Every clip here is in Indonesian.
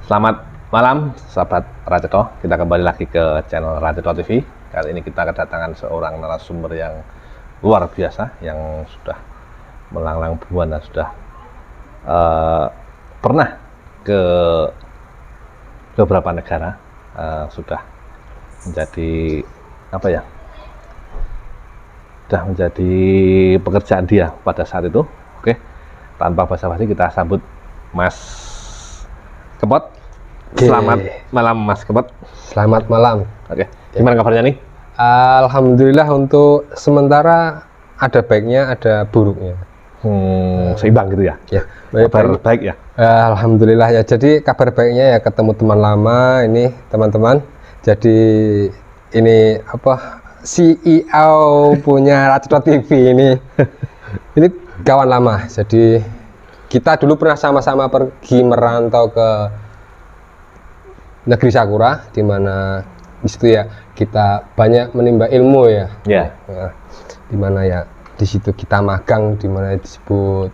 Selamat malam sahabat Raceto, kita kembali lagi ke channel Raceto TV. Kali ini kita kedatangan seorang narasumber yang luar biasa, yang sudah melanglang buana, sudah pernah ke beberapa negara, sudah menjadi apa ya, sudah menjadi pekerjaan dia pada saat itu. Oke, tanpa basa-basi kita sambut Mas Kepot. Selamat malam Mas Kepot. Selamat malam. Oke, gimana kabarnya nih? Alhamdulillah, untuk sementara ada baiknya, ada buruknya. Seimbang gitu ya? Ya, kabar baik ya? Alhamdulillah ya. Jadi kabar baiknya ya ketemu teman lama ini, teman-teman. Jadi ini apa, CEO punya Raceto TV ini. Ini kawan lama. Jadi kita dulu pernah sama-sama pergi merantau ke negeri Sakura, di mana di situ ya kita banyak menimba ilmu ya. Ya. Di mana ya di situ kita magang, di mana disebut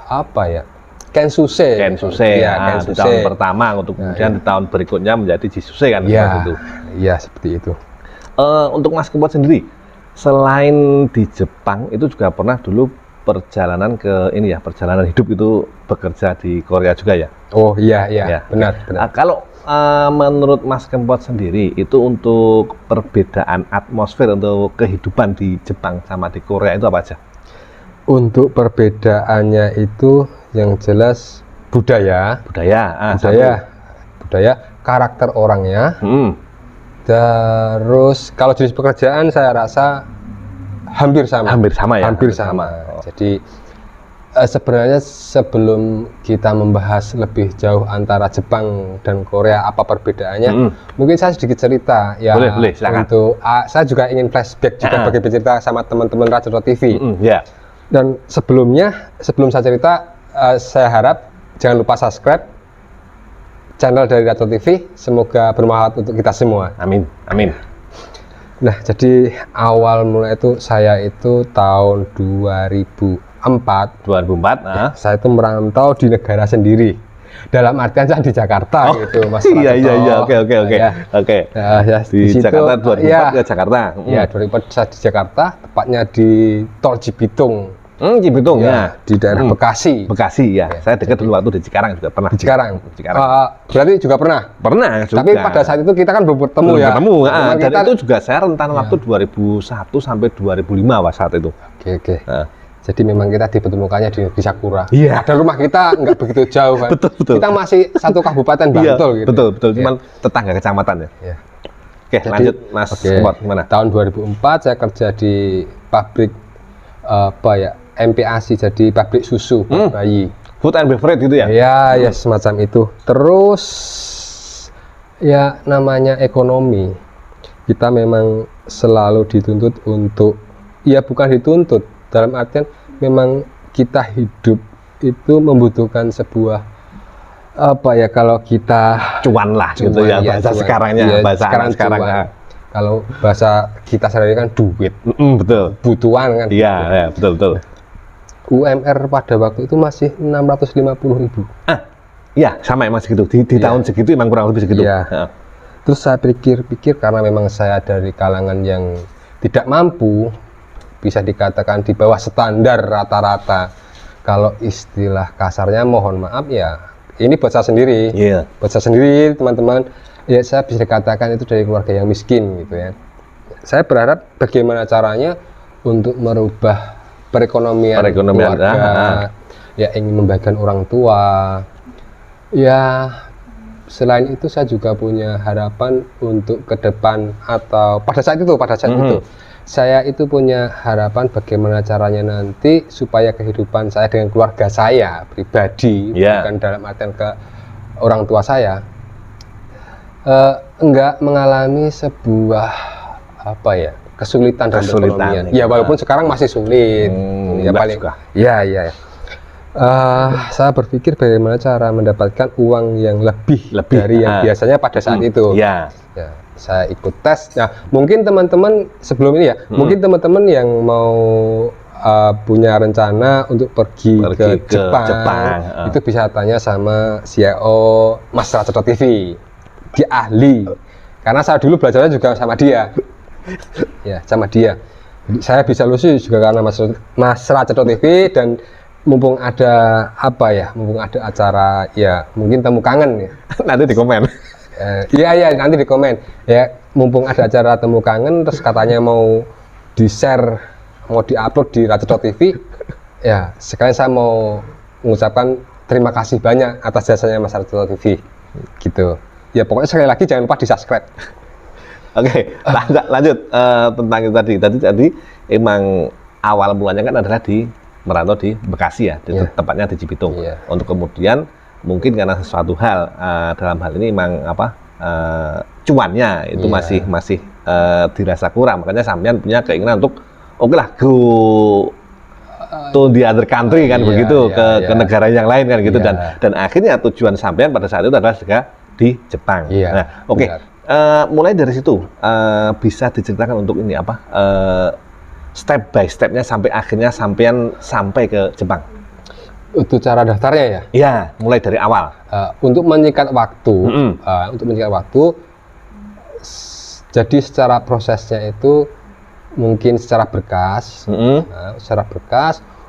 apa ya? Kensuse. Kensuse. Ya, Kensuse. Di tahun pertama untuk kemudian di tahun berikutnya menjadi Jisuse kan? Ya, itu. Iya seperti itu. Untuk Mas Kepot sendiri, selain di Jepang itu juga pernah dulu perjalanan ke ini ya, perjalanan hidup itu bekerja di Korea juga ya? Oh iya, benar. Kalau menurut Mas Kepot sendiri itu untuk perbedaan atmosfer untuk kehidupan di Jepang sama di Korea itu apa aja? Untuk perbedaannya itu yang jelas budaya, karakter orangnya. Terus kalau jenis pekerjaan saya rasa hampir sama ya. Hampir sama. Jadi sebenarnya sebelum kita membahas lebih jauh antara Jepang dan Korea apa perbedaannya, mungkin saya sedikit cerita ya. Boleh, silakan. Untuk saya juga ingin flashback juga bagi bercerita sama teman-teman Raceto TV. Dan sebelum saya cerita, saya harap jangan lupa subscribe channel dari Raceto TV. Semoga bermanfaat untuk kita semua. Amin. Nah, jadi awal mulai itu saya itu tahun 2004. Ya, saya itu merantau di negara sendiri. Dalam artian saya di Jakarta gitu, Mas. Iya. Oke. Ya, di Jakarta 2004 ke Jakarta. Ya, 2004 saya di Jakarta, tepatnya di Tol Cibitung. Cibitung ya, di daerah Bekasi. Bekasi ya. Saya dekat dulu waktu di Cikarang juga pernah. Di Cikarang. Berarti juga pernah? Pernah juga. Tapi pada saat itu kita kan belum bertemu ya. Dan itu juga saya rentan waktu 2001 sampai 2005 saat itu. Oke. Jadi memang kita dipertemukannya di negeri Sakura. Iya. Ada rumah kita nggak begitu jauh kan. Betul. Kita masih satu kabupaten Bantul gitu. Betul. Cuman tetangga kecamatan ya. Iya. Oke, lanjut Mas Kepot, gimana? Tahun 2004 saya kerja di pabrik MPASI, jadi pabrik susu bayi. Food and beverage gitu ya? Ya semacam itu. Terus ya namanya ekonomi, kita memang selalu dituntut untuk, ya bukan dituntut, dalam artian memang kita hidup itu membutuhkan sebuah apa ya, kalau kita cuan lah gitu ya, bahasa sekarangnya, bahasa sekarang. Kalau bahasa kita sehari kan duit, betul, butuhan kan. Iya, betul. UMR pada waktu itu masih 650.000. Iya, sama emang segitu. Di tahun segitu emang kurang lebih segitu. Iya. Terus saya pikir karena memang saya dari kalangan yang tidak mampu, bisa dikatakan di bawah standar rata-rata. Kalau istilah kasarnya, mohon maaf ya, ini buat saya sendiri. Buat saya sendiri, teman-teman. Ya, saya bisa dikatakan itu dari keluarga yang miskin gitu ya. Saya berharap bagaimana caranya untuk merubah perekonomian keluarga, ya ingin membahagiakan orang tua. Ya, selain itu saya juga punya harapan untuk ke depan, atau pada saat itu saya itu punya harapan bagaimana caranya nanti supaya kehidupan saya dengan keluarga saya pribadi, bukan dalam artian ke orang tua saya, enggak mengalami sebuah apa ya, kesulitan dalam perekonomian. Ya walaupun sekarang masih sulit. Ya paling juga. Ya. Saya berpikir bagaimana cara mendapatkan uang yang lebih dari yang biasanya pada saat itu. Ya, saya ikut tes. Nah, mungkin teman-teman sebelum ini ya, mungkin teman-teman yang mau punya rencana untuk pergi ke Jepang, itu bisa tanya sama CEO Mas Racedo TV. Dia ahli. Karena saya dulu belajarnya juga sama dia. Ya, sama dia. Jadi saya bisa lulus juga karena Mas Racedo TV, dan mumpung ada mumpung ada acara ya mungkin temu kangen ya. Nanti di komen. Iya nanti di komen ya, mumpung ada acara temu kangen terus katanya mau di-share, mau di-upload di Racedo TV ya, sekalian saya mau mengucapkan terima kasih banyak atas jasanya Mas Racedo TV gitu ya. Pokoknya sekali lagi jangan lupa di-subscribe. Oke, lanjut tentang itu tadi emang awal mulanya kan adalah di merantau di Bekasi ya, tepatnya di Cibitung. Untuk kemudian mungkin karena sesuatu hal dalam hal ini emang cuannya itu masih dirasa kurang, makanya sampean punya keinginan untuk oke lah go to the other country kan, begitu ke negara yang lain kan gitu, dan akhirnya tujuan sampean pada saat itu adalah juga di Jepang. Nah, mulai dari situ bisa diceritakan untuk ini step by stepnya sampai akhirnya sampai ke Jepang. Untuk cara daftarnya ya? Iya, mulai dari awal. Untuk menyingkat waktu, jadi secara prosesnya itu mungkin secara berkas,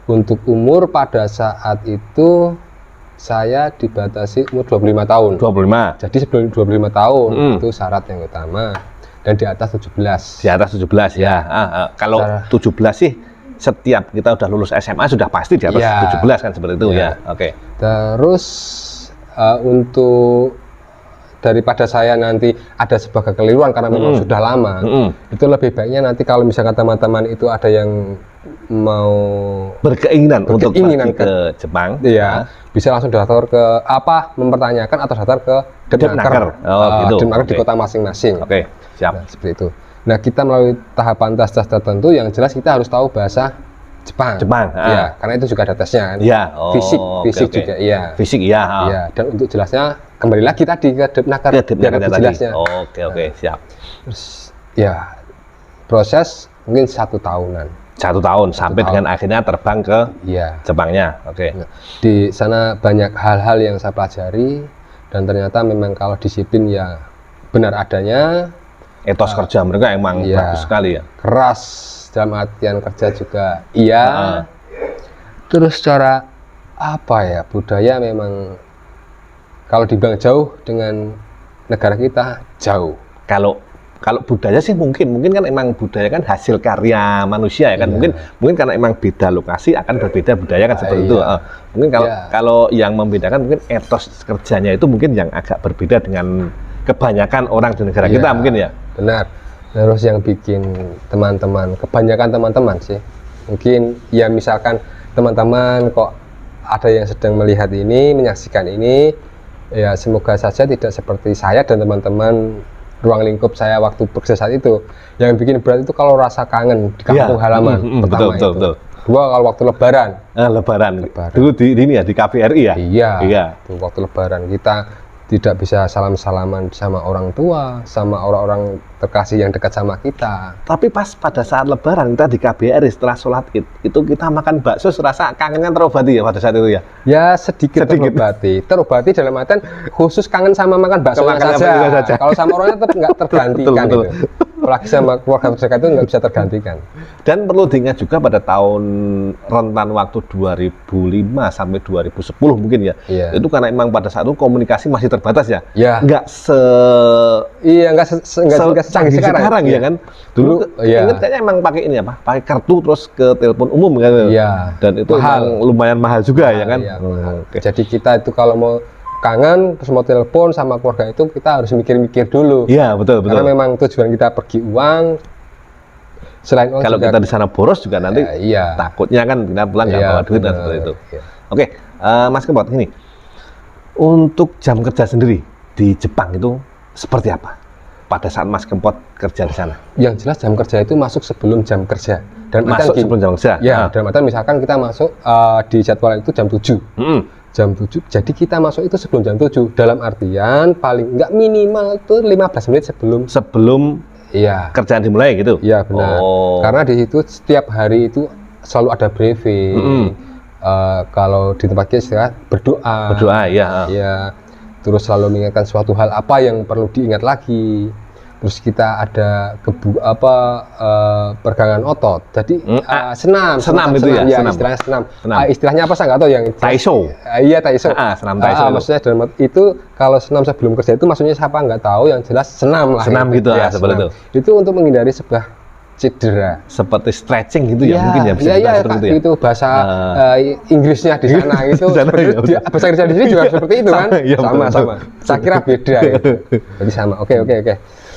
untuk umur pada saat itu saya dibatasi umur 25 tahun. 25. Jadi sebelum 25 tahun itu syarat yang utama, dan di atas 17. Di atas 17 ya. Kalau 17 sih setiap kita udah lulus SMA sudah pasti di atas 17 kan, seperti itu ya. Oke. Terus untuk daripada saya nanti ada sebuah kekeliruan karena memang sudah lama, itu lebih baiknya nanti kalau misalkan teman-teman itu ada yang mau berkeinginan untuk pergi ke Jepang, bisa langsung daftar ke mempertanyakan atau daftar ke Depnaker. Depnaker di kota masing-masing. Oke, siap. Nah, seperti itu. Nah, kita melalui tahapan tes tertentu yang jelas kita harus tahu bahasa Jepang. Ya, karena itu juga ada tesnya kan. Fisik juga iya. Fisik iya. Dan untuk jelasnya kembali lagi tadi ke Depnaker biar lebih jelasnya. Oke, siap. Terus ya proses mungkin 1 tahunan. 1 tahun sampai dengan akhirnya terbang ke Jepangnya. Oke. Di sana banyak hal-hal yang saya pelajari, dan ternyata memang kalau disiplin ya benar adanya. Etos kerja mereka emang bagus sekali ya. Keras dalam artian kerja juga Terus secara budaya memang kalau dibilang jauh dengan negara kita jauh. Kalau budaya sih mungkin kan emang budaya kan hasil karya manusia ya kan. Mungkin karena emang beda lokasi akan berbeda budaya kan, seperti itu. Mungkin kalau yang membedakan mungkin etos kerjanya itu mungkin yang agak berbeda dengan kebanyakan orang di negara kita mungkin ya. Benar. Terus yang bikin kebanyakan teman-teman sih, mungkin ya misalkan teman-teman kok ada yang sedang melihat ini, menyaksikan ini, ya semoga saja tidak seperti saya dan teman-teman ruang lingkup saya waktu bekerja saat itu. Yang bikin berat itu kalau rasa kangen di kampung halaman pertama betul. Kedua kalau waktu lebaran. Lebaran. Dulu di ini ya, di KVRI ya. Iya. Itu waktu lebaran kita tidak bisa salam-salaman sama orang tua, sama orang-orang terkasih yang dekat sama kita. Tapi pas pada saat lebaran kita di KBRI setelah sholat Id, itu kita makan bakso, serasa kangennya terobati ya pada saat itu ya? Ya sedikit. Terobati dalam artian khusus kangen sama makan bakso saja. Kalau sama orangnya tetap nggak tergantikan. Betul. Apalagi sama keluarga terdekat itu nggak bisa tergantikan. Dan perlu diingat juga pada tahun rentan waktu 2005 sampai 2010 mungkin ya. Itu karena emang pada saat itu komunikasi masih terbatas ya. Nggak secanggih sekarang ya kan. Dulu ingat kayaknya emang pakai ini pakai kartu terus ke telepon umum kan. Dan itu lumayan mahal juga ya kan. Jadi kita itu kalau mau kangen terus mau telepon sama keluarga itu kita harus mikir-mikir dulu. Iya, betul. Karena memang tujuan kita pergi uang. Selain uang kalau kita di sana boros juga nanti takutnya kan kita pulang nggak bawa duit dan seperti itu. Oke, Mas Kempot, ini untuk jam kerja sendiri di Jepang itu seperti apa pada saat Mas Kempot kerja di sana? Yang jelas jam kerja itu masuk sebelum jam kerja. Dan masuk sebelum jam kerja? Ya, dalam artian misalkan kita masuk di jadwal itu jam 7. Jam 7, jadi kita masuk itu sebelum jam 7. Dalam artian paling nggak minimal itu 15 menit sebelum kerjaan dimulai gitu? Iya benar. Karena di situ setiap hari itu selalu ada briefing. Kalau di tempat kita istirahat berdoa. Berdoa, ya. Ya, terus selalu mengingatkan suatu hal apa yang perlu diingat lagi. Terus kita ada pergangan otot. Jadi senam itu ya, senam. Istilahnya senam. Istilahnya apa saya nggak tahu yang Taisho. Iya, Taisho. Senam Taisho. Maksudnya dalam itu kalau senam sebelum kerja itu maksudnya siapa nggak tahu, yang jelas senam lah. Senam gitu ya, seperti itu. Itu untuk menghindari sebuah cedera. Seperti stretching gitu ya, mungkin ya bisa seperti itu ya. Itu bahasa Inggrisnya di sana itu. Bahasa Inggrisnya di sini juga seperti itu kan? Sama. Saya kira beda gitu. Jadi sama. Oke.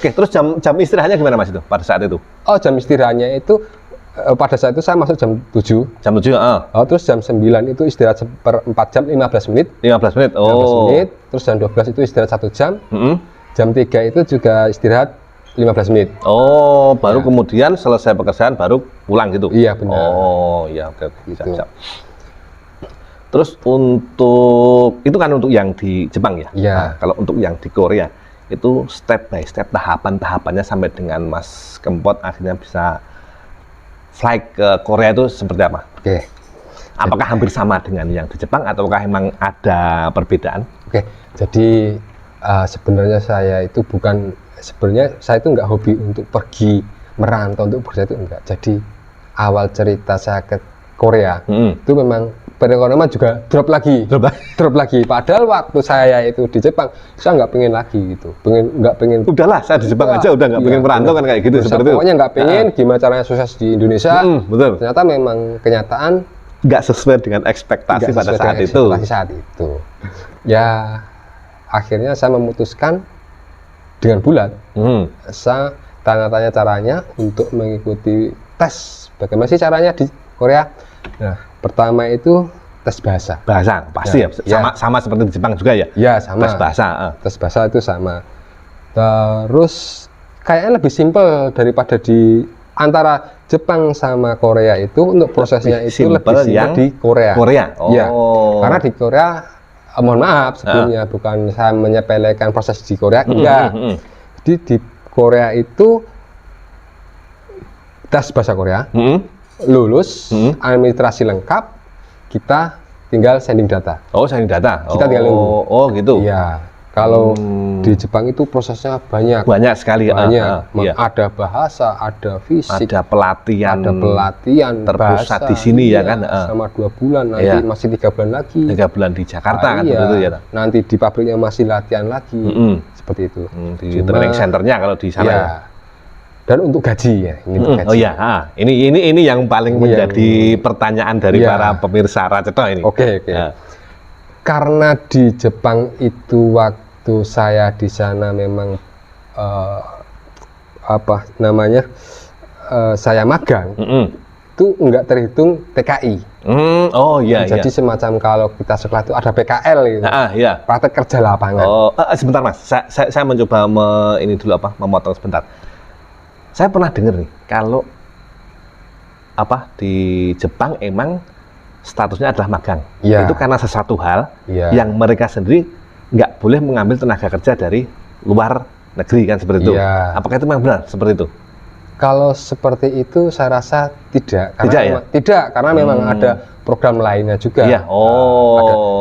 Oke, terus jam istirahatnya gimana Mas itu pada saat itu? Oh, jam istirahatnya itu pada saat itu saya masuk jam 7. Jam 7, Oh, terus jam 9 itu istirahat 4 jam 15 menit. 15 menit. Oh. 15 menit. Terus jam 12 itu istirahat 1 jam. Jam 3 itu juga istirahat 15 menit. Oh, baru kemudian selesai pekerjaan baru pulang gitu. Iya, benar. Oh, iya, oke. Gitu. Siap. Terus untuk itu kan untuk yang di Jepang ya? Iya. Nah, kalau untuk yang di Korea itu step by step tahapannya sampai dengan Mas Kempot akhirnya bisa fly ke Korea itu seperti apa? Oke. Apakah hampir sama dengan yang di Jepang ataukah emang ada perbedaan? Oke. Jadi sebenarnya saya itu nggak hobi untuk pergi merantau untuk bekerja, itu enggak. Jadi awal cerita saya ke Korea itu memang perekonomian juga drop lagi. Padahal waktu saya itu di Jepang saya nggak pengen lagi gitu, nggak pengen. Udahlah, saya di Jepang aja udah nggak pengen merantau kan kayak gitu. Seperti itu. Pokoknya nggak pengen gimana caranya sukses di Indonesia. Betul. Ternyata memang kenyataan nggak sesuai dengan ekspektasi pada saat itu. Ya akhirnya saya memutuskan dengan bulat. Saya tanya-tanya caranya untuk mengikuti tes. Bagaimana sih caranya di Korea? Nah, pertama itu tes bahasa. Bahasa pasti ya. Sama seperti di Jepang juga ya. Ya, sama. Tes bahasa. Tes bahasa itu sama. Terus kayaknya lebih simpel daripada di antara Jepang sama Korea itu, untuk prosesnya itu lebih simpel di Korea. Oh. Ya, karena di Korea, mohon maaf sebelumnya, bukan saya menyepelekan proses di Korea, enggak. Jadi di Korea itu tes bahasa Korea, lulus, administrasi lengkap, kita tinggal sending data. Oh, sending data. Kita tinggal nunggu. Oh, gitu. Iya. Kalau di Jepang itu prosesnya banyak. Banyak sekali. Banyak. Ada bahasa, ada fisik, ada pelatihan terpusat bahasa, di sini ya kan. Sama 2 bulan, nanti masih 3 bulan lagi. 3 bulan di Jakarta kan iya. begitu ya. Nanti di pabriknya masih latihan lagi. Seperti itu. Di training centernya kalau di sana. Ya. Dan untuk gaji ya. Gaji. Oh ya, ini yang paling menjadi pertanyaan dari para pemirsa Raceto ini. Oke. Karena di Jepang itu waktu saya di sana memang saya magang, itu enggak terhitung TKI. Oh iya. Jadi semacam kalau kita sekolah itu ada PKL gitu. Praktek kerja lapangan. Oh, sebentar Mas, saya mencoba memotong sebentar. Saya pernah dengar nih, kalau di Jepang emang statusnya adalah magang. Itu karena sesuatu hal yang mereka sendiri nggak boleh mengambil tenaga kerja dari luar negeri kan, seperti itu. Apakah itu memang benar seperti itu? Kalau seperti itu saya rasa tidak. Karena memang ada program lainnya juga. Ada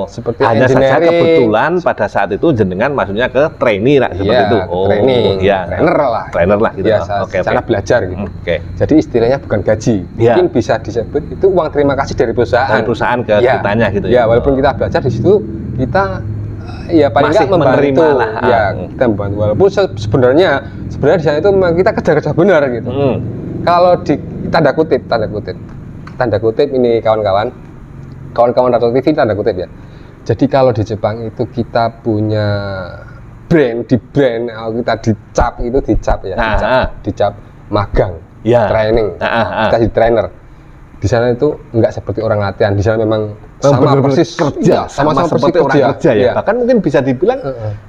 seperti hanya saja kebetulan pada saat itu jenengan maksudnya ke trainee lah, seperti itu. Trainer lah gitu. Cara belajar gitu. Jadi istilahnya bukan gaji. Mungkin bisa disebut itu uang terima kasih dari perusahaan. Dari perusahaan ke kitanya gitu ya. Walaupun kita belajar di situ, kita paling nggak membantu lah. Kita membantu. Walaupun sebenarnya di sana itu kita kerja benar gitu. Kalau di tanda kutip ini kawan-kawan Raceto TV, tanda kutip ya. Jadi kalau di Jepang itu kita punya brand, kita dicap magang, training, kita di trainer. Di sana itu enggak seperti orang latihan, di sana memang sama persis kerja, sama seperti orang kerja ya. Bahkan mungkin bisa dibilang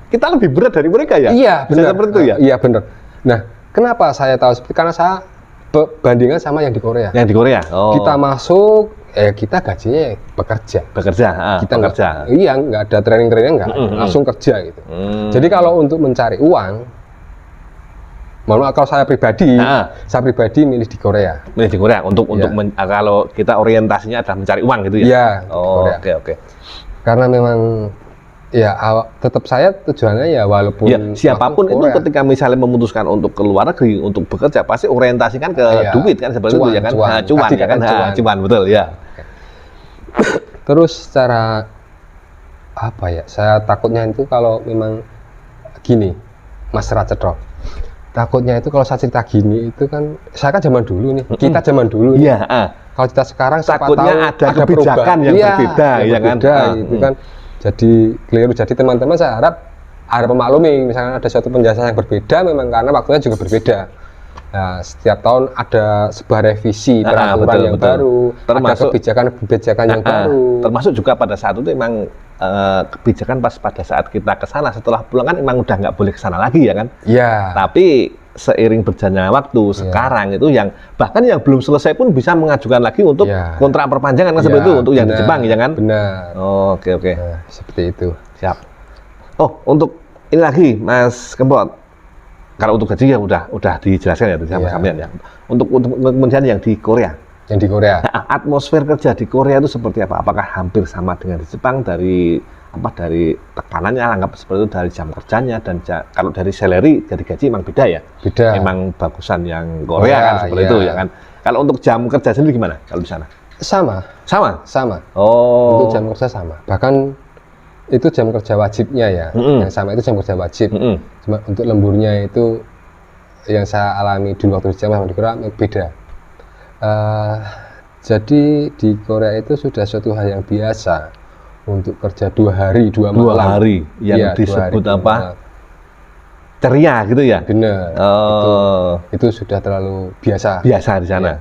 kita lebih berat dari mereka ya. Iya, benar. Seperti itu ya. Iya, benar. Nah, kenapa saya tahu seperti, karena saya bandingan sama yang di Korea. Yang di Korea. Kita masuk, kita gajinya bekerja. Kita bekerja. Nggak ada training enggak, langsung kerja gitu. Jadi kalau untuk mencari uang mohon maaf, kalau saya pribadi milih di Korea. Milih di Korea untuk kalau kita orientasinya adalah mencari uang gitu ya. Iya. Oh, oke. Karena memang ya tetap saya tujuannya ya walaupun ya, siapapun itu ketika misalnya memutuskan untuk keluar negeri untuk bekerja pasti orientasikan ke duit kan seperti itu ya kan. Cuan ya kan. Cuan betul ya. Terus secara apa ya? Saya takutnya itu kalau memang gini, Mas Racedo. Takutnya itu kalau saya cerita gini itu kan saya kan zaman dulu nih, kita zaman dulu nih. Kalau kita sekarang takutnya ada kebijakan yang berbeda ya kan. Itu kan jadi keliru. Jadi teman-teman saya harap ada pemaklumi, misalnya ada suatu penjelasan yang berbeda memang karena waktunya juga berbeda. Nah, setiap tahun ada sebuah revisi peraturan yang baru, termasuk, ada kebijakan yang baru. Termasuk juga pada saat itu memang kebijakan pada saat kita ke sana setelah pulang kan memang udah nggak boleh ke sana lagi ya kan. Iya. Tapi seiring berjalannya waktu sekarang itu yang bahkan yang belum selesai pun bisa mengajukan lagi untuk kontrak perpanjangan kan seperti itu untuk yang di Jepang ya kan. Benar. Oke. Nah, seperti itu. Siap. Oh, untuk ini lagi Mas Kempot. Kalau untuk gaji ya udah dijelaskan ya sama kalian ya. Untuk kemudian yang di Korea. Yang di Korea. Atmosfer kerja di Korea itu seperti apa? Apakah hampir sama dengan di Jepang dari tekanannya anggap seperti itu dari jam kerjanya dan kalau dari salary dari gaji memang beda ya? Beda. Memang bagusan yang Korea kan seperti itu ya kan. Kalau untuk jam kerja sendiri gimana kalau di sana? Sama. Oh. Untuk jam kerja sama. Bahkan itu jam kerja wajibnya ya. Yang sama itu jam kerja wajib. Cuma untuk lemburnya itu yang saya alami dulu waktu di Jepang sama di Korea beda. Jadi di Korea itu sudah suatu hal yang biasa untuk kerja 2 hari 2 malam. 2 hari yang disebut apa? Ceria gitu ya? Benar. Itu sudah terlalu biasa. Biasa di sana. Ya.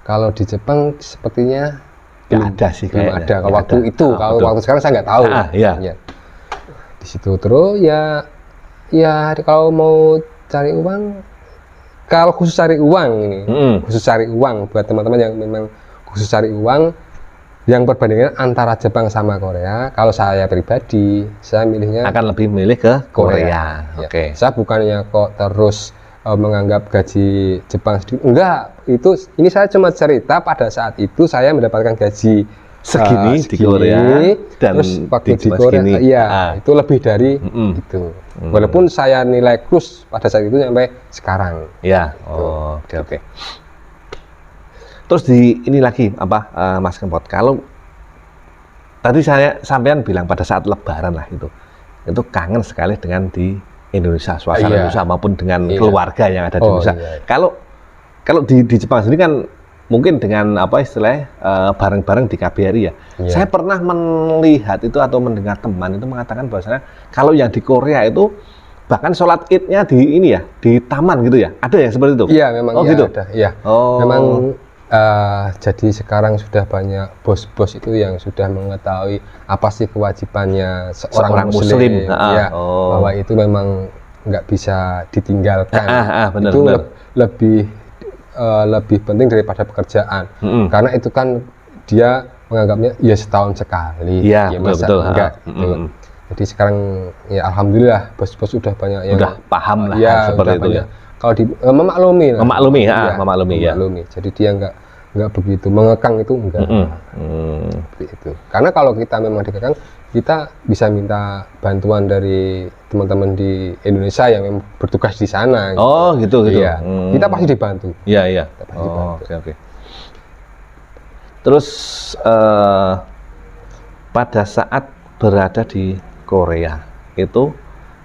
Kalau di Jepang sepertinya belum ada sih belum ada. Kalau waktu itu, kalau waktu sekarang saya nggak tahu. Ya. Di situ terus ya kalau mau cari uang. Kalau khusus cari uang ini, khusus cari uang buat teman-teman yang memang khusus cari uang, yang perbandingan antara Jepang sama Korea, kalau saya pribadi, saya milihnya akan lebih milih ke Korea. Ya. Oke. Saya bukannya kok terus menganggap gaji Jepang sedikit. Enggak, ini saya cuma cerita pada saat itu saya mendapatkan gaji segini di Korea dan terus waktu di Korea itu lebih dari itu. Walaupun saya nilai plus pada saat itu sampai sekarang. Ya. Oke. Terus ini lagi Mas Kempot, kalau tadi sampean bilang pada saat Lebaran lah itu kangen sekali dengan di Indonesia, suasana Indonesia maupun dengan keluarga yang ada di Indonesia. Kalau di Jepang sendiri kan mungkin dengan bareng-bareng di KBRI ya. Saya pernah melihat itu atau mendengar teman itu mengatakan bahwasanya kalau yang di Korea itu bahkan sholat idnya di taman gitu ya. Ada ya seperti itu? Iya memang gitu? Ada. Iya. Memang jadi sekarang sudah banyak bos-bos itu yang sudah mengetahui apa sih kewajibannya seorang muslim. Bahwa itu memang nggak bisa ditinggalkan. Benar, itu lebih penting daripada pekerjaan. Karena itu kan dia menganggapnya ya setahun sekali. Betul. Enggak gitu. Jadi sekarang ya alhamdulillah bos-bos sudah banyak yang udah paham lah seperti itu ya. Kalau memaklumi. Jadi dia enggak begitu mengekang itu enggak. Seperti itu. Karena kalau kita memang dikekang, kita bisa minta bantuan dari teman-teman di Indonesia yang memang bertugas di sana. Gitu. Iya. Kita pasti dibantu. Iya. Oke. Terus pada saat berada di Korea itu,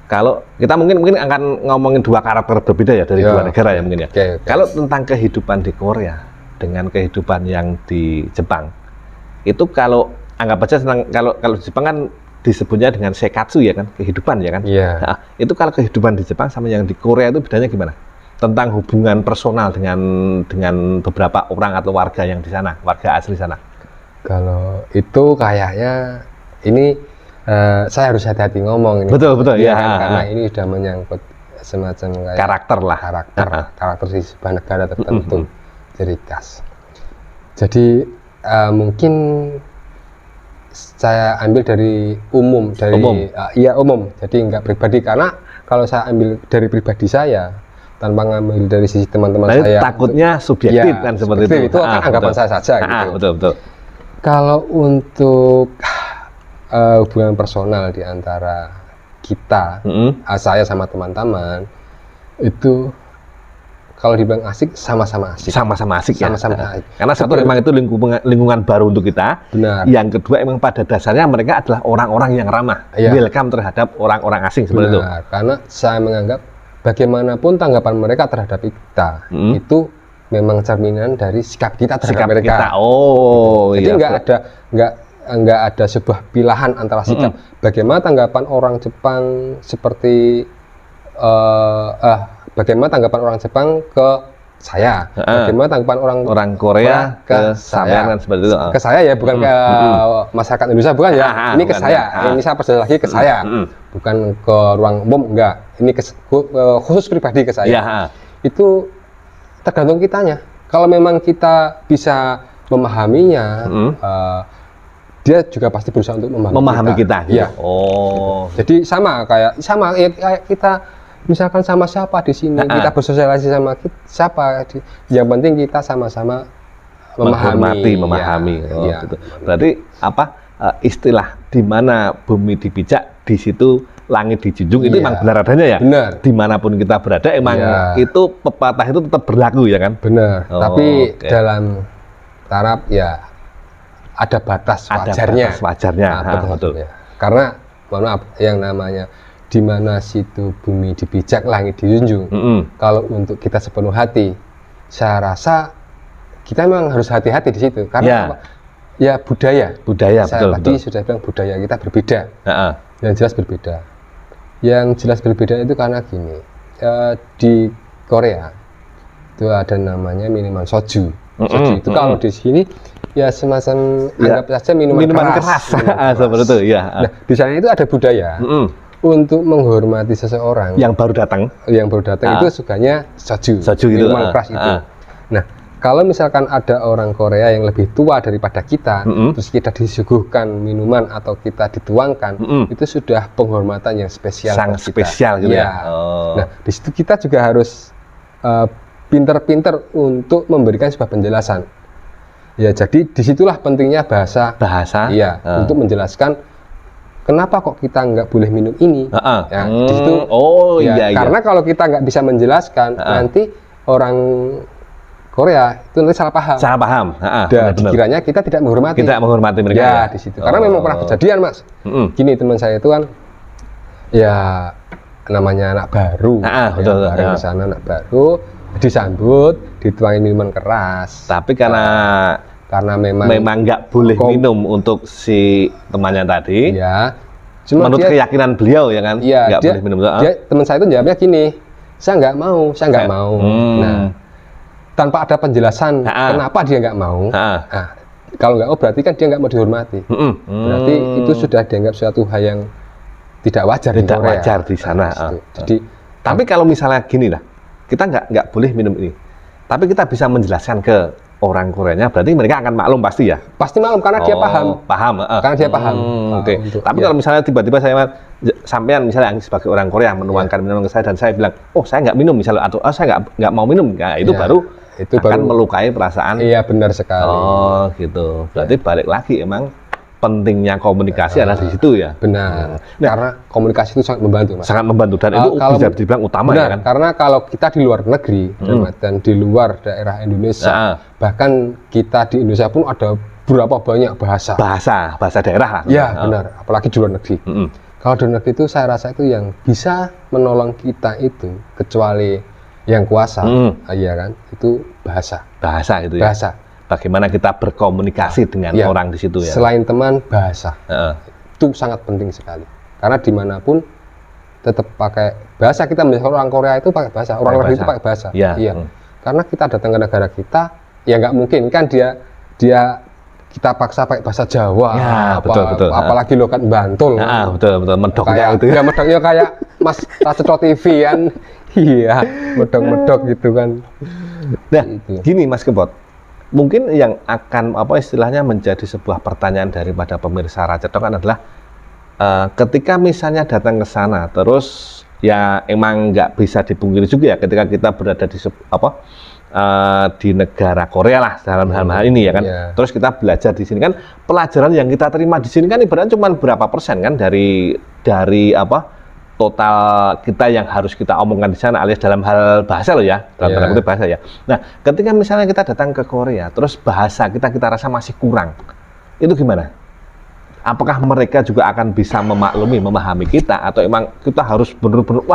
kalau kita mungkin akan ngomongin 2 karakter berbeda ya dari 2 negara ya mungkin ya. Kalau tentang kehidupan di Korea dengan kehidupan yang di Jepang, itu kalau anggap aja kalau di Jepang kan disebutnya dengan sekatsu ya kan, kehidupan ya kan. Nah, itu kalau kehidupan di Jepang sama yang di Korea itu bedanya gimana? Tentang hubungan personal dengan beberapa orang atau warga yang di sana, warga asli sana. Kalau itu kayaknya ini saya harus hati-hati ngomong ini. Betul ya. Kan? Karena ini sudah menyangkut semacam kayak karakter di sebuah negara tertentu, ciri khas. Jadi mungkin saya ambil dari umum. Jadi nggak pribadi, karena kalau saya ambil dari pribadi saya, tanpa ngambil dari sisi teman-teman Nah, saya. takutnya subjektif kan seperti itu. Itu kan anggapan betul. saya saja gitu. Betul. Kalau untuk hubungan personal di antara kita, saya sama teman-teman itu kalau dibilang asik, sama-sama asik. Sama-sama asik ya. Sama-sama asik. Karena satu memang itu lingkungan baru untuk kita. Benar. Yang kedua emang pada dasarnya mereka adalah orang-orang yang ramah, welcome terhadap orang-orang asing seperti itu. Karena saya menganggap bagaimanapun tanggapan mereka terhadap kita itu memang cerminan dari sikap kita terhadap mereka. Jadi nggak ada sebuah pilihan antara sikap. Bagaimana tanggapan orang Jepang seperti bagaimana tanggapan orang Jepang ke saya, bagaimana tanggapan orang Korea ke saya, seperti itu. Ke saya ya, bukan ke masyarakat Indonesia, bukan ya. Ini ke saya. Ini saya perjelas lagi ke saya, bukan ke ruang umum, enggak. Ini khusus pribadi ke saya. Itu tergantung kitanya. Kalau memang kita bisa memahaminya, dia juga pasti berusaha untuk memahami kita. Gitu. Jadi sama kayak kita. Misalkan sama siapa di sini, kita bersosialisasi sama siapa, yang penting kita sama-sama memahami. Gitu. Berarti apa istilah di mana bumi dipijak, di situ langit dijunjung, itu emang benar adanya ya? Benar. Dimanapun kita berada, emang itu pepatah itu tetap berlaku ya kan? Benar. Tapi dalam taraf ya ada batas wajarnya. Betul. Karena mohon maaf, yang namanya di mana situ bumi dipijak, langit dijunjung. Kalau untuk kita sepenuh hati, saya rasa kita memang harus hati-hati di situ. Karena ya budaya. Saya tadi sudah bilang budaya kita berbeda. Yang jelas berbeda. Yang jelas berbeda itu karena gini, di Korea itu ada namanya minuman soju. Itu kalau di sini ya semacam anggap saja minuman keras. Seperti itu ya. Nah, di sana itu ada budaya. Untuk menghormati seseorang yang baru datang itu sukanya soju gitu. Minuman keras itu. Nah, kalau misalkan ada orang Korea yang lebih tua daripada kita, terus kita disuguhkan minuman atau kita dituangkan, itu sudah penghormatan yang spesial. Sangat spesial gitu ya. Nah, di situ kita juga harus pinter-pinter untuk memberikan sebuah penjelasan. Ya, jadi disitulah pentingnya bahasa. Iya, untuk menjelaskan kenapa kok kita nggak boleh minum ini? Ya, di situ. Karena kalau kita nggak bisa menjelaskan, nanti orang Korea itu nanti salah paham. Dan dikiranya kita tidak menghormati. Mereka. Ya, di situ. Karena memang pernah kejadian, Mas. Gini, teman saya itu kan, ya namanya anak baru. Di sana anak baru disambut, dituangin minuman keras. Tapi karena memang nggak boleh minum untuk si temannya tadi. Ya. Cuma menurut keyakinan beliau ya kan, nggak boleh minum. Teman saya itu jawabnya gini, saya nggak mau. Nah, tanpa ada penjelasan kenapa dia nggak mau. Nah, kalau nggak berarti kan dia nggak mau dihormati. Berarti itu sudah dianggap suatu hal yang tidak wajar di sana. Jadi, tapi kalau misalnya gini lah, kita nggak boleh minum ini, tapi kita bisa menjelaskan ke orang Koreanya, berarti mereka akan maklum pasti ya? Pasti maklum karena dia paham. Karena dia paham. Tapi kalau misalnya tiba-tiba sampean misalnya sebagai orang Korea menuangkan minuman ke saya dan saya bilang, saya nggak minum misalnya, atau saya nggak mau minum, itu baru melukai perasaan. Iya, benar sekali. Gitu. Berarti balik lagi emang pentingnya komunikasi adalah di situ ya. Benar. Karena komunikasi itu sangat membantu, Mas. Sangat membantu dan itu bisa dibilang utama ya kan. Karena kalau kita di luar negeri dan di luar daerah Indonesia, bahkan kita di Indonesia pun ada berapa banyak bahasa daerah lah. Ya, benar. Apalagi di luar negeri. Kalau di luar negeri itu saya rasa itu yang bisa menolong kita itu kecuali yang kuasa, ya kan? Itu bahasa itu ya. Bagaimana kita berkomunikasi dengan orang di situ ya. Selain teman, bahasa itu sangat penting sekali. Karena dimanapun tetap pakai bahasa. Kita misalkan orang Korea itu pakai bahasa, orang luar itu pakai bahasa. Iya. Karena kita datang ke negara kita, ya nggak mungkin kan dia kita paksa pakai bahasa Jawa. Betul. Apalagi logat Bantul. Betul. Medoknya itu. Ya medoknya kayak Mas Racetro TV kan. Iya, medok gitu kan. Nah, gini Mas Kempot. Mungkin yang akan istilahnya menjadi sebuah pertanyaan daripada pemirsa Racetro kan adalah ketika misalnya datang ke sana terus ya emang nggak bisa dipungkiri juga ya ketika kita berada di di negara Korea lah dalam hal ini ya kan. Terus kita belajar di sini kan, pelajaran yang kita terima di sini kan ibaratnya cuma berapa persen kan dari total kita yang harus kita omongkan di sana, alias dalam hal bahasa loh ya, dalam tanda kutip bahasa ya. Nah, ketika misalnya kita datang ke Korea, terus bahasa kita rasa masih kurang, itu gimana? Apakah mereka juga akan bisa memahami kita, atau emang kita harus benar-benar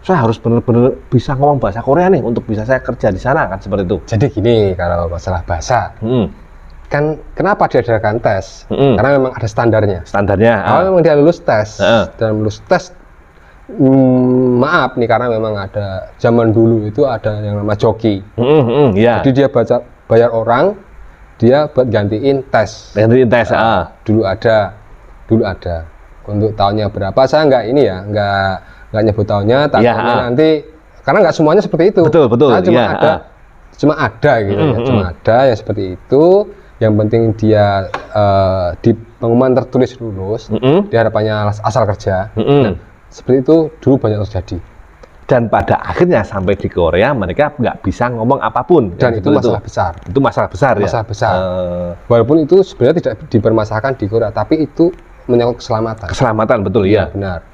saya harus benar-benar bisa ngomong bahasa Korea nih untuk bisa saya kerja di sana kan, seperti itu. Jadi gini, kalau masalah bahasa, kan kenapa diadakan tes? Karena memang ada standarnya. Kalau memang dia lulus tes, dan lulus tes, maaf nih, karena memang ada zaman dulu itu ada yang nama joki. Jadi dia bayar orang, dia buat gantiin tes. Dulu ada. Untuk tahunnya berapa saya nggak nyebut tahunnya, takutnya nanti, karena nggak semuanya seperti itu. Betul. Cuma ada gitu ya, cuma ada yang seperti itu. Yang penting dia di pengumuman tertulis lulus, di hadapannya asal kerja. Nah, seperti itu dulu banyak terjadi. Dan pada akhirnya sampai di Korea mereka nggak bisa ngomong apapun. Dan itu masalah besar. Itu masalah besar ya. Masalah besar. Walaupun itu sebenarnya tidak dipermasalahkan di Korea, tapi itu menyangkut keselamatan. Keselamatan, betul ya. Benar.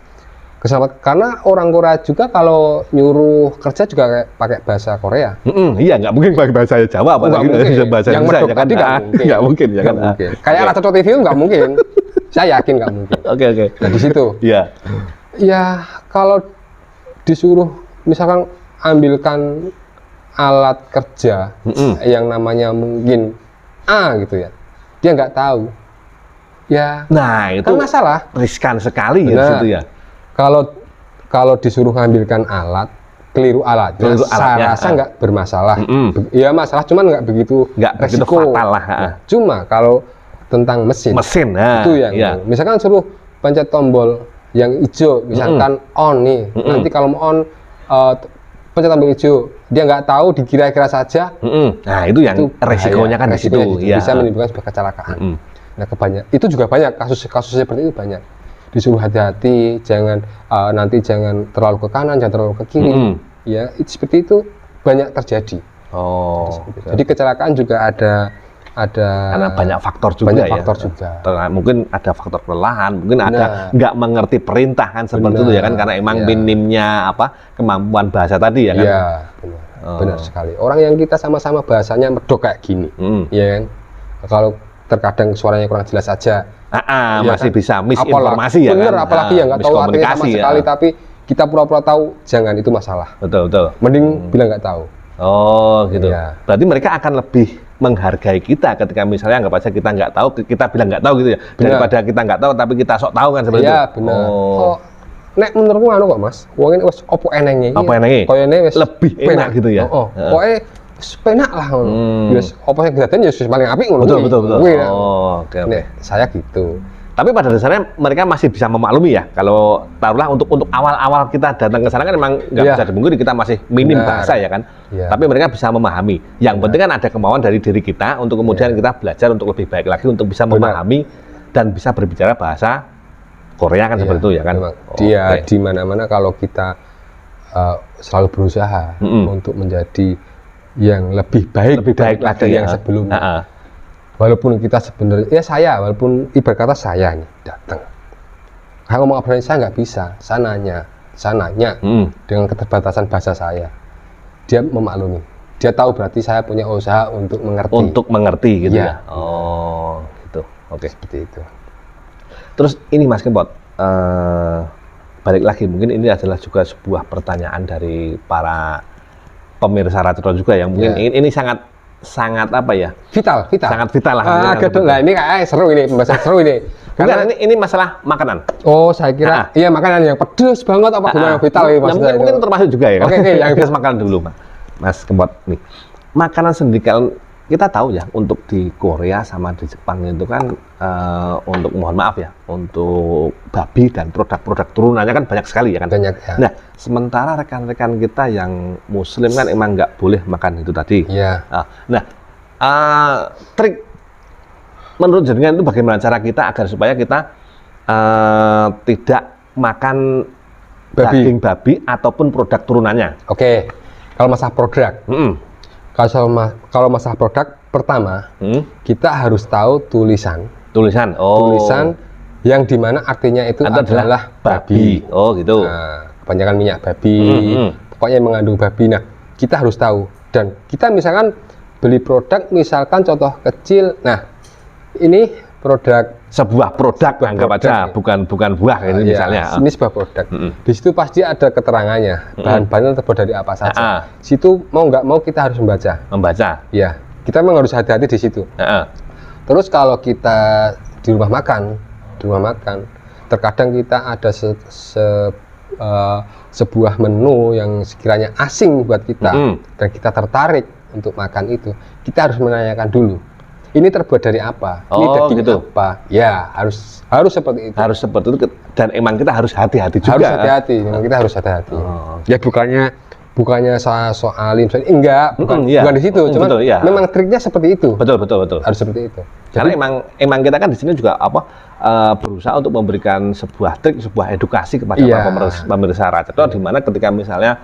Keselamatan, karena orang Korea juga kalau nyuruh kerja juga pakai bahasa Korea. Iya, nggak mungkin pakai bahasa Jawa, apalagi bahasa yang Indonesia ya kan. Nggak mungkin ya kan. Kayak Ratoto TV nggak mungkin. Saya yakin nggak mungkin. Oke. Nah di situ. Iya. Ya kalau disuruh misalkan ambilkan alat kerja yang namanya mungkin A gitu ya, dia nggak tahu. Ya. Nah itu kan masalah. Riskan sekali ya situ ya. Kalau disuruh ngambilkan alat, keliru alatnya, saya rasa nggak bermasalah. Ya masalah, cuman nggak begitu fatal lah. Nah, cuma kalau tentang mesin itu yang misalkan suruh pencet tombol yang hijau, misalkan on nih, nanti kalau mau on pencet tombol hijau, dia nggak tahu, dikira-kira saja. Nah itu yang resikonya kan di situ, bisa menimbulkan sebuah kecelakaan. Nah itu juga banyak kasus seperti itu banyak. Disuruh hati-hati, jangan nanti jangan terlalu ke kanan, jangan terlalu ke kiri. Ya, seperti itu banyak terjadi. Jadi kecelakaan juga ada karena banyak faktor juga. Mungkin ada faktor kelelahan, mungkin ada nggak mengerti perintah kan seperti itu ya kan, karena emang minimnya kemampuan bahasa tadi ya kan. Iya, benar sekali. Orang yang kita sama-sama bahasanya medok kayak gini, ya kan. Kalau terkadang suaranya kurang jelas saja. Masih bisa misinformasi ya kan. Apalagi yang nggak tahu artinya sama sekali, tapi kita pura-pura tahu, jangan, itu masalah. Betul. Mending bilang nggak tahu. Gitu. Ya. Berarti mereka akan lebih menghargai kita ketika misalnya anggap aja kita nggak tahu, kita bilang nggak tahu gitu ya. Daripada kita nggak tahu tapi kita sok tahu kan seperti itu. Iya, benar. Nek menurutku kok Mas, wong ini wis opo enenge iki. Koyone wis lebih enak gitu ya. Pokoke penak lah ngono. Wis opo sing kejadian ya wis paling apik ngono. Betul. Oke. Saya gitu. Tapi pada dasarnya mereka masih bisa memaklumi ya. Kalau taruhlah untuk awal-awal kita datang ke sana kan memang nggak bisa dipungkiri, kita masih minim bahasa ya kan. Tapi mereka bisa memahami. Yang penting kan ada kemauan dari diri kita untuk kemudian kita belajar untuk lebih baik lagi, untuk bisa memahami dan bisa berbicara bahasa Korea kan seperti itu ya kan. Dia di mana-mana kalau kita selalu berusaha untuk menjadi yang lebih baik lagi yang sebelumnya. Walaupun kita sebenarnya, walaupun ibarat kata saya nih datang, kalau ngomong apa saya nggak bisa, saya nanya dengan keterbatasan bahasa saya, dia memaklumi, dia tahu berarti saya punya usaha untuk mengerti gitu ya. Gitu. Oke. Seperti itu. Terus ini Mas Kempot, balik lagi, mungkin ini adalah juga sebuah pertanyaan dari para pemirsa Ratito juga yang mungkin ini sangat apa ya? Vital. Sangat vital lah. Nah, ini kayak seru ini, pembahasan seru ini. Karena ini masalah makanan. Saya kira iya, makanan yang pedes banget apa gimana vital ini maksudnya. Mungkin termasuk juga ya kan. Oke, yang kita makanan dulu, Mas Kempot nih. Makanan sendiri kalau kita tahu ya, untuk di Korea sama di Jepang itu kan untuk, mohon maaf ya, untuk babi dan produk-produk turunannya kan banyak sekali ya kan. Banyak ya. Nah, sementara rekan-rekan kita yang Muslim kan emang nggak boleh makan itu tadi. Iya. Nah, trik menurut jenengan itu bagaimana cara kita agar supaya kita tidak makan daging babi ataupun produk turunannya. Oke, kalau masalah produk, kalau masalah produk pertama, kita harus tahu tulisan. Tulisan, Tulisan yang dimana artinya itu adalah babi. Oh gitu. Nah, kebanyakan minyak babi, pokoknya yang mengandung babi. Nah, kita harus tahu. Dan kita misalkan beli produk, misalkan contoh kecil. Nah, ini produk, Sebuah produk anggap aja, bukan buah ini misalnya. Ini sebuah produk. Di situ pasti ada keterangannya, bahan-bahannya terbuat dari apa saja. Situ mau nggak mau kita harus membaca. Ya, kita memang harus hati-hati di situ. Terus kalau kita di rumah makan, terkadang kita ada sebuah menu yang sekiranya asing buat kita dan kita tertarik untuk makan itu, kita harus menanyakan dulu. Ini terbuat dari apa? Ini daging gitu. apa? Ya, harus seperti itu. Harus seperti itu, dan emang kita harus hati-hati juga. Harus hati-hati, memang kita harus hati-hati. Ya bukannya saya soalin, enggak, bukan di situ. Cuman memang triknya seperti itu. Betul. Harus seperti itu. Karena emang kita kan di sini juga berusaha untuk memberikan sebuah trik, sebuah edukasi kepada para pemirsa Racedo, di mana ketika misalnya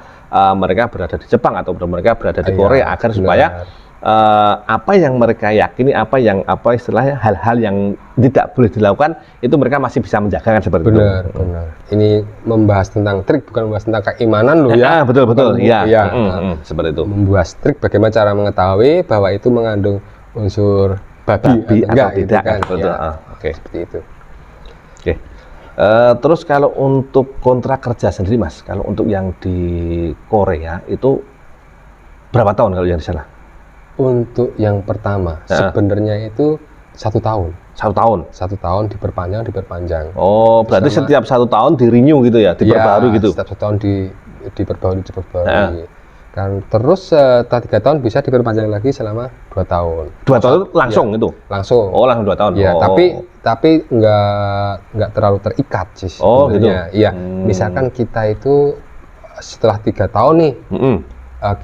mereka berada di Jepang atau mereka berada di Korea, agar supaya apa yang mereka yakini, apa istilahnya hal-hal yang tidak boleh dilakukan, itu mereka masih bisa menjaga kan seperti itu. Benar. Ini membahas tentang trik, bukan membahas tentang keimanan loh ya. Betul. Seperti itu. Membahas trik bagaimana cara mengetahui bahwa itu mengandung unsur babi atau tidak gitu kan. Betul. Oke. Seperti itu. Oke. Terus kalau untuk kontrak kerja sendiri Mas, kalau untuk yang di Korea itu berapa tahun kalau yang di sana? Untuk yang pertama, sebenarnya itu 1 tahun. 1 tahun? 1 tahun diperpanjang. Oh, berarti setiap 1 tahun di-renew gitu ya? Diperbarui gitu? Setiap 1 tahun diperbarui. Kan terus setelah 3 tahun bisa diperpanjang lagi selama 2 tahun. 2 tahun langsung itu? Langsung. Oh, langsung 2 tahun? Ya, tapi nggak terlalu terikat sih sebenarnya. Iya, misalkan kita itu setelah 3 tahun nih,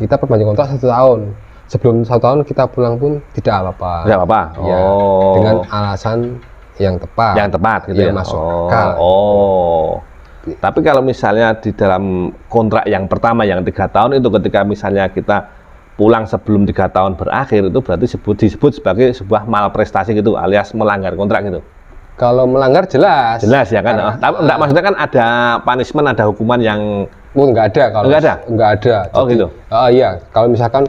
kita perpanjang kontrak 1 tahun. Sebelum 1 tahun kita pulang pun tidak apa-apa. Tidak apa-apa. Ya, dengan alasan yang tepat. Yang tepat gitu ya. Masuk akal. Tapi kalau misalnya di dalam kontrak yang pertama yang 3 tahun itu, ketika misalnya kita pulang sebelum 3 tahun berakhir, itu berarti disebut sebagai sebuah malprestasi gitu, alias melanggar kontrak gitu. Kalau melanggar jelas ya kan. Tapi enggak, maksudnya kan ada punishment, ada hukuman yang enggak ada kalau. Enggak ada. Oh gitu. Iya, kalau misalkan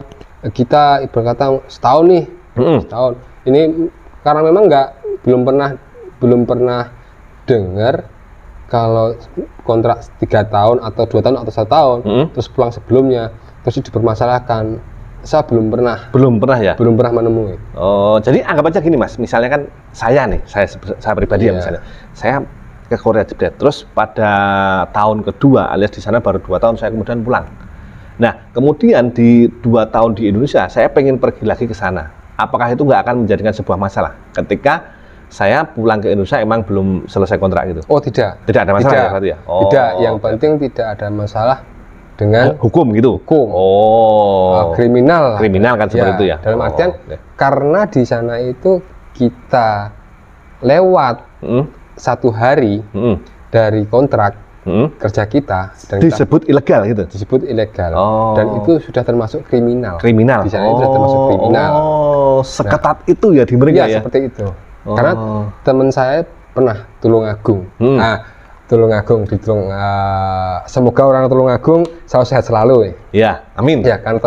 kita berkata setahun nih, setahun ini karena memang belum pernah dengar kalau kontrak 3 tahun atau 2 tahun atau 1 tahun terus pulang sebelumnya terus dipermasalahkan. Saya belum pernah ya, belum pernah menemui. Oh, jadi anggap aja gini Mas, misalnya kan saya pribadi ya, misalnya saya ke Korea Jepang, terus pada tahun kedua alias di sana baru 2 tahun saya kemudian pulang. Nah, kemudian di 2 tahun di Indonesia, saya pengen pergi lagi ke sana. Apakah itu nggak akan menjadikan sebuah masalah ketika saya pulang ke Indonesia emang belum selesai kontrak gitu? Oh, tidak. Tidak ada masalah ya berarti ya? Tidak, yang penting tidak ada masalah dengan hukum gitu? Hukum. Kriminal kan seperti itu ya? Dalam artian, karena di sana itu kita lewat 1 hari dari kontrak kerja kita dan disebut ilegal gitu. Disebut ilegal. Dan itu sudah termasuk kriminal. Di sana itu sudah termasuk kriminal. Seketat itu ya di mereka ya. Seperti itu. Karena teman saya pernah Tulungagung. Tulungagung semoga orang Tulungagung selalu sehat selalu ya. Amin. Ya, kan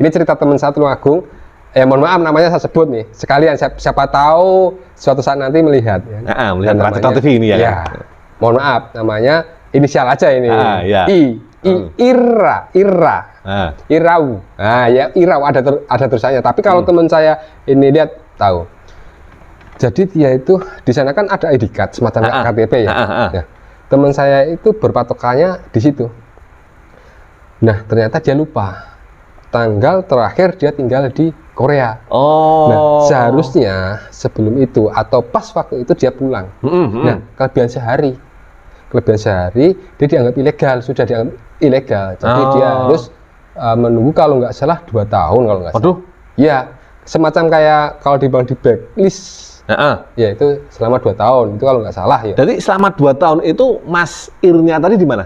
ini cerita teman saya Tulungagung. Mohon maaf namanya saya sebut nih. Sekalian siapa tahu suatu saat nanti melihat melihat Racedo TV ini ya. Mohon maaf namanya inisial aja ini. Irau. Irau ada tulisannya. Tapi kalau teman saya ini lihat tahu. Jadi dia itu di sana kan ada ID card semacam KTP ya. Teman saya itu berpatokannya di situ. Nah, ternyata dia lupa tanggal terakhir dia tinggal di Korea. Nah, seharusnya sebelum itu atau pas waktu itu dia pulang. Nah, kelebihan sehari dia dianggap ilegal, sudah dianggap ilegal. Jadi dia harus menunggu kalau nggak salah 2 tahun kalau nggak salah. Ya, semacam kayak kalau di blacklist. Ya itu selama 2 tahun itu kalau nggak salah ya. Jadi selama 2 tahun itu Mas Irnya tadi di mana?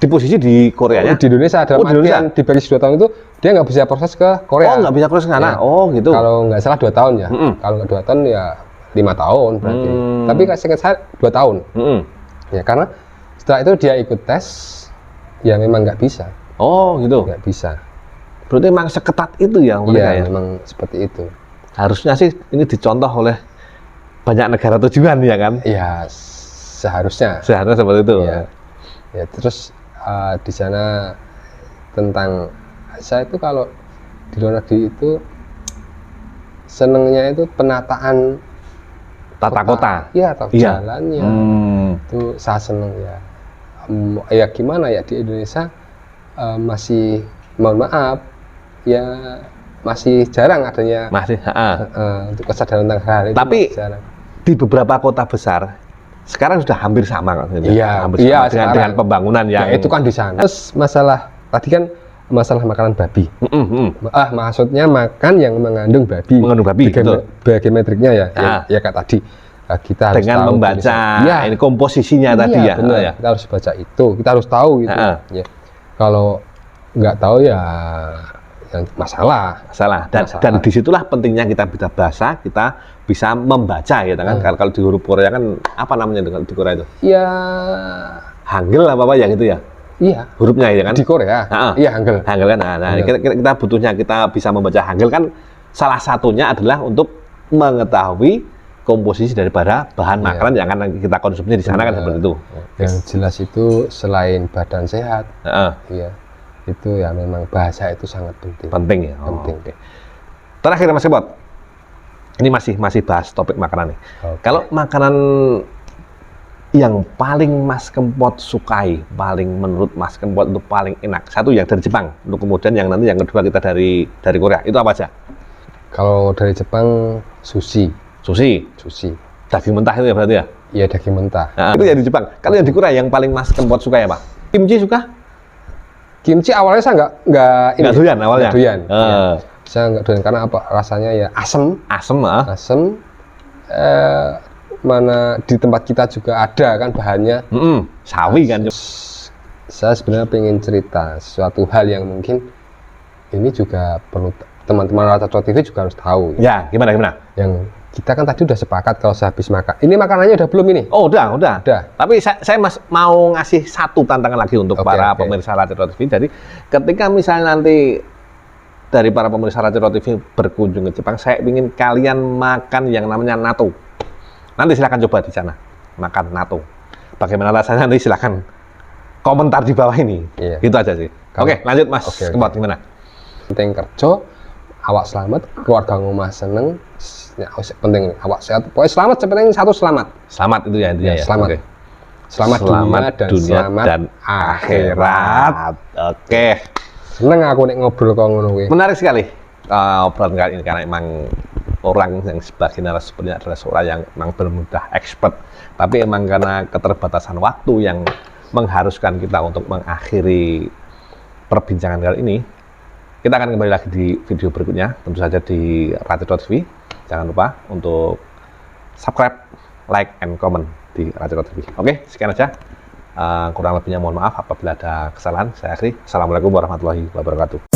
di posisi di Korea ya? Di Indonesia dalam Oh, di Indonesia? artian di barisan 2 tahun itu dia nggak bisa proses ke Korea. Oh, nggak bisa proses ke sana. Ya. Oh, gitu. Kalau nggak salah 2 tahun ya. Mm-mm. Kalau nggak 2 tahun ya 5 tahun berarti. Tapi seingat saya 2 tahun. Mm-mm. Ya karena setelah itu dia ikut tes, ya memang nggak bisa, Oh, gitu. nggak bisa. Berarti memang seketat itu ya mereka Iya, ya? memang seperti itu. Harusnya sih ini dicontoh oleh banyak negara tujuan ya kan? Ya seharusnya. Seharusnya seperti itu. Ya, ya terus di sana tentang saya itu kalau di luar negeri itu senengnya itu penataan Tata kota. Iya, atau Iya. jalannya itu saya seneng ya. Ya gimana ya di Indonesia masih mohon maaf ya masih jarang adanya Masih, untuk kesadaran tentang hal itu. Tapi masih jarang. di beberapa kota besar sekarang sudah hampir sama kan? Iya, hampir iya, sama dengan sekarang. pembangunan yang Ya itu kan di sana. Terus masalah tadi kan masalah makanan babi. Maksudnya makan yang mengandung babi. Mengandung babi, betul. Bagametriknya ya, ya kayak tadi kita harus dengan tahu membaca ya, ini komposisinya tadi ya. benar. Ya. Kita harus baca itu, kita harus tahu gitu. Ya. Kalau nggak tahu ya yang masalah. Salah. Dan disitulah pentingnya kita bisa bahasa, kita bisa membaca gitu kan. Kalau di huruf Korea kan apa namanya di Korea itu? Ya Hangul apa ya gitu ya? iya. Hurufnya ya kan? Di Korea. Iya, Hangul. Hangul kan. Nah, kita butuhnya kita bisa membaca Hangul kan salah satunya adalah untuk mengetahui komposisi daripada bahan makanan yang akan kita konsumsi di sana kan seperti itu. Yang jelas itu selain badan sehat, iya, itu ya memang bahasa itu sangat penting. Penting ya. Penting. Oke. Terakhir Mas Kempot, ini masih bahas topik makanan nih. Kalau makanan yang paling Mas Kempot sukai, paling menurut Mas Kempot itu paling enak, satu yang dari Jepang, untuk kemudian yang nanti yang kedua kita dari Korea, itu apa aja? Kalau dari Jepang sushi. Sushi, daging mentah itu ya berarti ya? Iya, daging mentah. Nah, itu yang di Jepang. Kalau yang di Korea yang paling Mas Kempot suka ya Pak? Kimchi suka? Kimchi awalnya saya nggak doyan awalnya? Nggak doyan. Ya. Saya nggak doyan karena apa? Rasanya ya asem. Asem. Mana di tempat kita juga ada kan bahannya. Sawi kan? Saya sebenarnya pengen cerita suatu hal yang mungkin ini juga perlu teman-teman Ratatouille TV juga harus tahu. Ya, gimana? Yang kita kan tadi udah sepakat kalau sehabis makan. Ini makanannya udah belum ini? Oh, udah. Tapi saya mau ngasih satu tantangan lagi untuk para pemirsa Ratatouille TV. Jadi ketika misalnya nanti dari para pemirsa Ratatouille TV berkunjung ke Jepang, saya ingin kalian makan yang namanya natto. Nanti silakan coba di sana makan natto. Bagaimana rasanya nanti silakan komentar di bawah ini. Iya. Gitu aja sih. Oke, lanjut Mas Kempot, gimana? Penting kerja, awak selamat, keluarga ngomah seneng. Ya, penting awak sehat. Pokoknya selamat, sepenting satu selamat. Selamat itu ya intinya ya. Selamat. Okay. Selamat dunia dan akhirat. Oke. Seneng aku nek ngobrol kok ngono kuwi. Menarik sekali obrolan kali ini karena emang orang yang sebagai narasumbernya adalah seorang yang memang bermudah expert. Tapi emang karena keterbatasan waktu yang mengharuskan kita untuk mengakhiri perbincangan kali ini, kita akan kembali lagi di video berikutnya, tentu saja di Ratatouille TV. Jangan lupa untuk subscribe, like, and comment di Ratatouille TV. Oke, sekian aja. Kurang lebihnya mohon maaf apabila ada kesalahan. Saya akhiri. Assalamualaikum warahmatullahi wabarakatuh.